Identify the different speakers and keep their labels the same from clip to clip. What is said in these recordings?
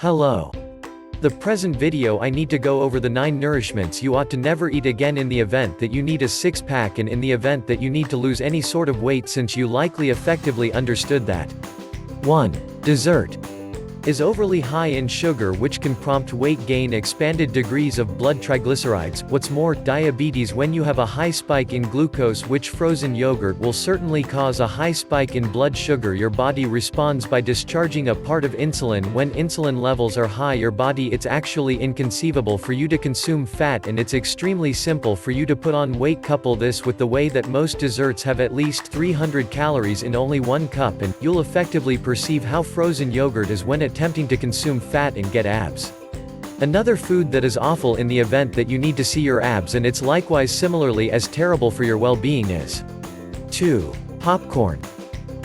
Speaker 1: Hello. The present video I need to go over the 9 nourishments you ought to never eat again in the event that you need a six-pack and in the event that you need to lose any sort of weight, since you likely effectively understood that. 1. Dessert is overly high in sugar, which can prompt weight gain, expanded degrees of blood triglycerides, what's more, diabetes when you have a high spike in glucose, which frozen yogurt will certainly cause a high spike in blood sugar. Your body responds by discharging a part of insulin. When insulin levels are high your body, it's actually inconceivable for you to consume fat, and it's extremely simple for you to put on weight. Couple this with the way that most desserts have at least 300 calories in only 1 cup, and you'll effectively perceive how frozen yogurt is when attempting to consume fat and get abs. Another food that is awful in the event that you need to see your abs, and it's likewise similarly as terrible for your well-being, is 2. Popcorn.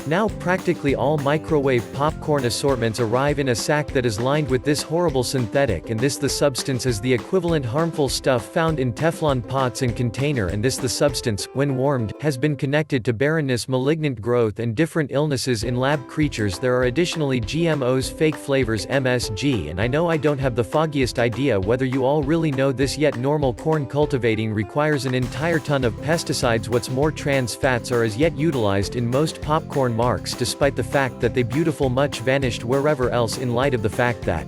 Speaker 1: Now practically all microwave popcorn assortments arrive in a sack that is lined with this horrible synthetic, and the substance is the equivalent harmful stuff found in Teflon pots and container, and the substance, when warmed, has been connected to barrenness, malignant growth, and different illnesses in lab creatures. There are additionally GMOs, fake flavors, MSG, and I know I don't have the foggiest idea whether you all really know this yet. Normal corn cultivating requires an entire ton of pesticides. What's more, trans fats are as yet utilized in most popcorn marks, despite the fact that they beautiful much vanished wherever else, in light of the fact that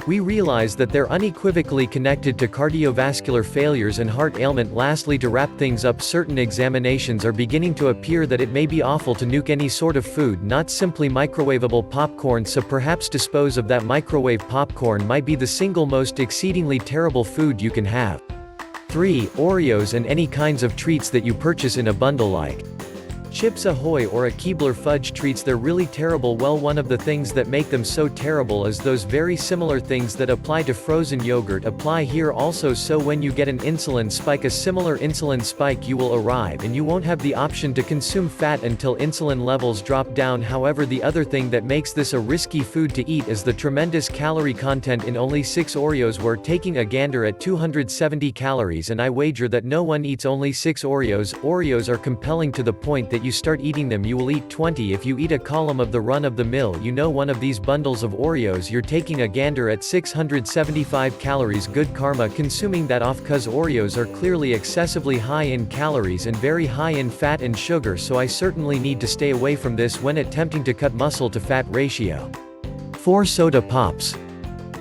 Speaker 1: we realize that they're unequivocally connected to cardiovascular failures and heart ailment. Lastly, to wrap things up, certain examinations are beginning to appear that it may be awful to nuke any sort of food, not simply microwavable popcorn, so perhaps dispose of that. Microwave popcorn might be the single most exceedingly terrible food you can have. 3. Oreos and any kinds of treats that you purchase in a bundle like Chips Ahoy or a Keebler fudge treats. They're really terrible. Well, one of the things that make them so terrible is those very similar things that apply to frozen yogurt apply here also. So when you get an insulin spike, a similar insulin spike, you will arrive and you won't have the option to consume fat until insulin levels drop down. However, the other thing that makes this a risky food to eat is the tremendous calorie content in only 6 Oreos. We're taking a gander at 270 calories, and I wager that no one eats only 6 Oreos. Oreos are compelling to the point that you start eating them you will eat 20 if you eat a column of the run-of-the-mill. One of these bundles of Oreos, you're taking a gander at 675 calories. Good karma consuming that off, cause Oreos are clearly excessively high in calories and very high in fat and sugar, so I certainly need to stay away from this when attempting to cut muscle to fat ratio. 4. Soda pops.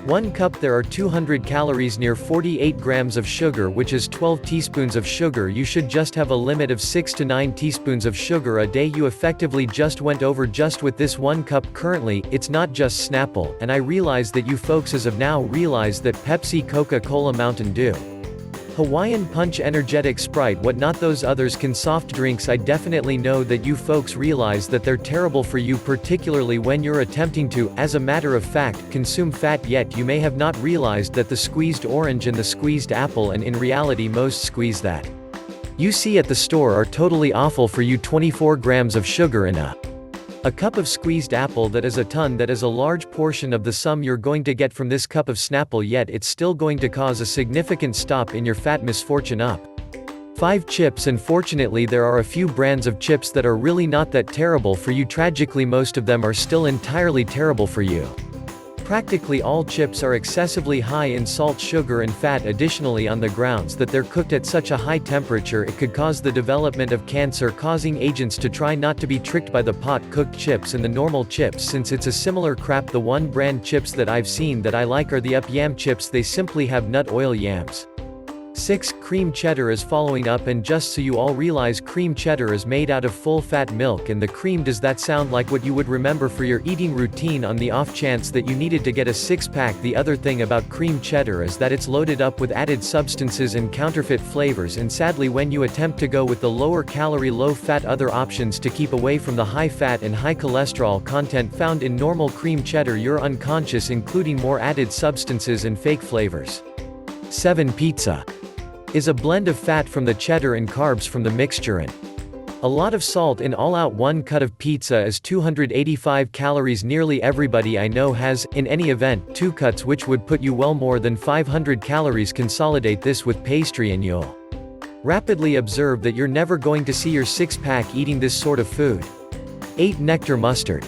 Speaker 1: 1 cup there are 200 calories, near 48 grams of sugar, which is 12 teaspoons of sugar. You should just have a limit of 6 to 9 teaspoons of sugar a day. You effectively just went over just with this 1 cup. Currently, it's not just Snapple, and I realize that you folks as of now realize that Pepsi, Coca-Cola, Mountain Dew, Hawaiian Punch, Energetic, Sprite, what not those others can soft drinks. I definitely know that you folks realize that they're terrible for you, particularly when you're attempting to, as a matter of fact, consume fat. Yet you may have not realized that the squeezed orange and the squeezed apple, and in reality most squeeze that you see at the store, are totally awful for you. 24 grams of sugar in a cup of squeezed apple, that is a ton. That is a large portion of the sum you're going to get from this cup of Snapple, yet it's still going to cause a significant stop in your fat misfortune. Up. 5. Chips. Unfortunately, there are a few brands of chips that are really not that terrible for you. Tragically, most of them are still entirely terrible for you. Practically all chips are excessively high in salt, sugar, and fat. Additionally, on the grounds that they're cooked at such a high temperature, it could cause the development of cancer-causing agents. To try not to be tricked by the pot-cooked chips and the normal chips, since it's a similar crap. The one brand chips that I've seen that I like are the Up Yam chips. They simply have nut oil yams. 6. Cream cheddar is following up, and just so you all realize, cream cheddar is made out of full-fat milk, and the cream. Does that sound like what you would remember for your eating routine on the off chance that you needed to get a six-pack? The other thing about cream cheddar is that it's loaded up with added substances and counterfeit flavors, and sadly when you attempt to go with the lower-calorie, low-fat other options to keep away from the high-fat and high cholesterol content found in normal cream cheddar, you're unconscious, including more added substances and fake flavors. 7. Pizza is a blend of fat from the cheddar and carbs from the mixture, and a lot of salt in all out. 1 cut of pizza is 285 calories. Nearly everybody I know has, in any event, 2 cuts, which would put you well more than 500 calories. Consolidate this with pastry and you'll rapidly observe that you're never going to see your six-pack eating this sort of food. 8. Nectar mustard.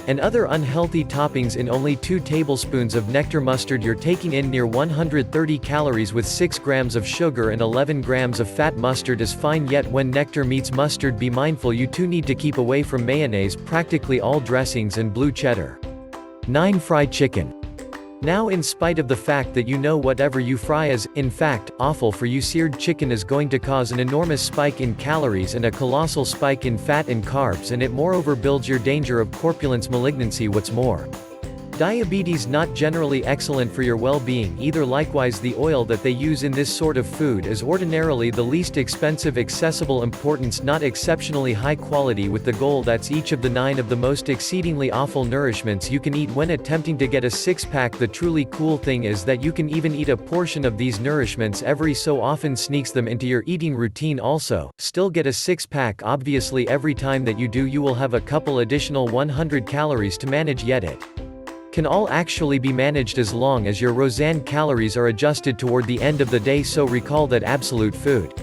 Speaker 1: and other unhealthy toppings in only 2 tablespoons of nectar mustard. You're taking in near 130 calories with 6 grams of sugar and 11 grams of fat. Mustard is fine, yet when nectar meets mustard, be mindful you too need to keep away from mayonnaise, practically all dressings, and blue cheddar. 9. Fried chicken. Now, in spite of the fact that you know whatever you fry is, in fact, awful for you, seared chicken is going to cause an enormous spike in calories and a colossal spike in fat and carbs, and it moreover builds your danger of corpulence, malignancy. What's more, diabetes. Not generally excellent for your well-being either. Likewise, the oil that they use in this sort of food is ordinarily the least expensive, accessible, importance not exceptionally high quality, with the goal that's each of the 9 of the most exceedingly awful nourishments you can eat when attempting to get a six-pack. The truly cool thing is that you can even eat a portion of these nourishments every so often, sneaks them into your eating routine. Also, still get a six-pack. Obviously, every time that you do, you will have a couple additional 100 calories to manage, yet it can all actually be managed as long as your Roseanne calories are adjusted toward the end of the day. So recall that absolute food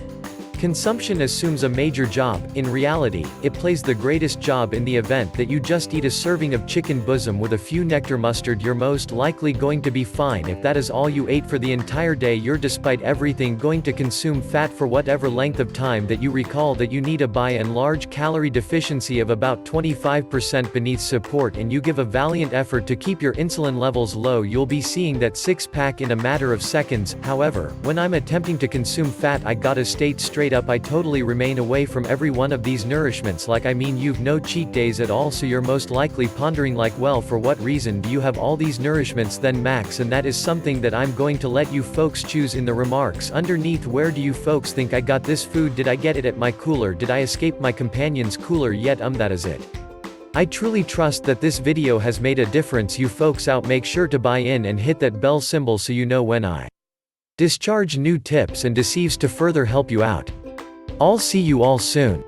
Speaker 1: consumption assumes a major job. In reality, it plays the greatest job in the event that you just eat a serving of chicken bosom with a few nectar mustard. You're most likely going to be fine if that is all you ate for the entire day. You're, despite everything, going to consume fat for whatever length of time that you recall that you need. A by and large calorie deficiency of about 25% beneath support, and you give a valiant effort to keep your insulin levels low, you'll be seeing that six-pack in a matter of seconds. However, when I'm attempting to consume fat, I gotta state straight up, I totally remain away from every one of these nourishments. Like, I mean, you've no cheat days at all. So you're most likely pondering like, well, for what reason do you have all these nourishments then, Max? And that is something that I'm going to let you folks choose in the remarks underneath. Where do you folks think I got this food? Did I get it at my cooler? Did I escape my companion's cooler? Yet that is it. I truly trust that this video has made a difference. You folks out, make sure to buy in and hit that bell symbol so you know when I discharge new tips and deceives to further help you out. I'll see you all soon.